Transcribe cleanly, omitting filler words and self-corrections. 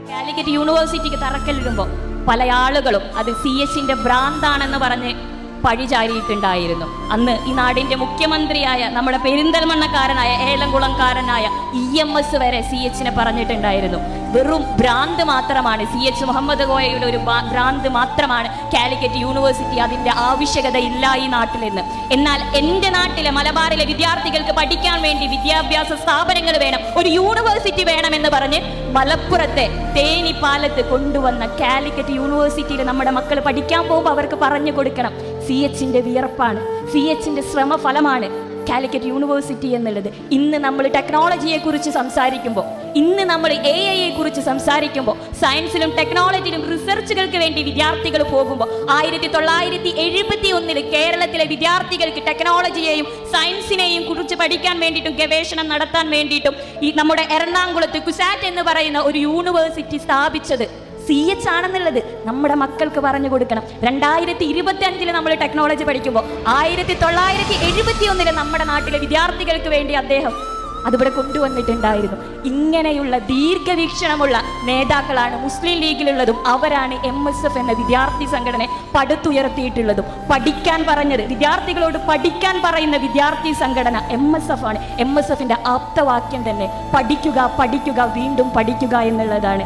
കാലിക്കറ്റ് യൂണിവേഴ്സിറ്റിക്ക് തറക്കല്ലിടുമ്പോൾ പല ആളുകളും അത് CH-ന്റെ ഭ്രാന്താണെന്ന് പറഞ്ഞ് പഴിചാരിയിട്ടുണ്ടായിരുന്നു. അന്ന് ഈ നാടിന്റെ മുഖ്യമന്ത്രിയായ നമ്മുടെ പെരിന്തൽമണ്ണക്കാരനായ ഏലംകുളംകാരനായ EMS വരെ CH-നെ പറഞ്ഞിട്ടുണ്ടായിരുന്നു. വെറും ഭ്രാന്ത് മാത്രമാണ്, CH മുഹമ്മദ് കോയയുടെ ഒരു ഭ്രാന്ത് മാത്രമാണ് കാലിക്കറ്റ് യൂണിവേഴ്സിറ്റി, അതിന്റെ ആവശ്യകത ഇല്ല ഈ നാട്ടിലെന്ന്. എന്നാൽ എൻ്റെ നാട്ടിലെ മലബാറിലെ വിദ്യാർത്ഥികൾക്ക് പഠിക്കാൻ വേണ്ടി വിദ്യാഭ്യാസ സ്ഥാപനങ്ങൾ വേണം, ഒരു യൂണിവേഴ്സിറ്റി വേണമെന്ന് പറഞ്ഞ് മലപ്പുറത്തെ തേനിപ്പാലത്ത് കൊണ്ടുവന്ന കാലിക്കറ്റ് യൂണിവേഴ്സിറ്റിയിൽ നമ്മുടെ മക്കൾ പഠിക്കാൻ പോകുമ്പോൾ അവർക്ക് പറഞ്ഞു കൊടുക്കണം, CH-ന്റെ വിയർപ്പാണ്, CH-ന്റെ ശ്രമഫലമാണ് കാലിക്കറ്റ് യൂണിവേഴ്സിറ്റി എന്നുള്ളത്. ഇന്ന് നമ്മൾ ടെക്നോളജിയെ കുറിച്ച് സംസാരിക്കുമ്പോൾ, ഇന്ന് നമ്മൾ AI കുറിച്ച് സംസാരിക്കുമ്പോൾ, സയൻസിലും ടെക്നോളജിയിലും റിസർച്ചുകൾക്ക് വേണ്ടി വിദ്യാർത്ഥികൾ പോകുമ്പോൾ 1971 കേരളത്തിലെ വിദ്യാർത്ഥികൾക്ക് ടെക്നോളജിയെയും സയൻസിനെയും കുറിച്ച് പഠിക്കാൻ വേണ്ടിയിട്ടും ഗവേഷണം നടത്താൻ വേണ്ടിയിട്ടും ഈ നമ്മുടെ എറണാകുളത്ത് കുസാറ്റ് എന്ന് പറയുന്ന ഒരു യൂണിവേഴ്സിറ്റി സ്ഥാപിച്ചത് CH ആണെന്നുള്ളത് നമ്മുടെ മക്കൾക്ക് പറഞ്ഞു കൊടുക്കണം. 2025 നമ്മൾ ടെക്നോളജി പഠിക്കുമ്പോൾ 1971 നമ്മുടെ നാട്ടിലെ വിദ്യാർത്ഥികൾക്ക് വേണ്ടി അദ്ദേഹം അതിവിടെ കൊണ്ടുവന്നിട്ടുണ്ടായിരുന്നു. ഇങ്ങനെയുള്ള ദീർഘവീക്ഷണമുള്ള നേതാക്കളാണ് മുസ്ലിം ലീഗിലുള്ളതും അവരാണ് MSF എന്ന വിദ്യാർത്ഥി സംഘടനയെ പടുത്തുയർത്തിയിട്ടുള്ളതും. പഠിക്കാൻ പറഞ്ഞത്, വിദ്യാർത്ഥികളോട് പഠിക്കാൻ പറയുന്ന വിദ്യാർത്ഥി സംഘടന MSF ആണ്. MSF-ന്റെ ആപ്തവാക്യം തന്നെ പഠിക്കുക, പഠിക്കുക, വീണ്ടും പഠിക്കുക എന്നുള്ളതാണ്.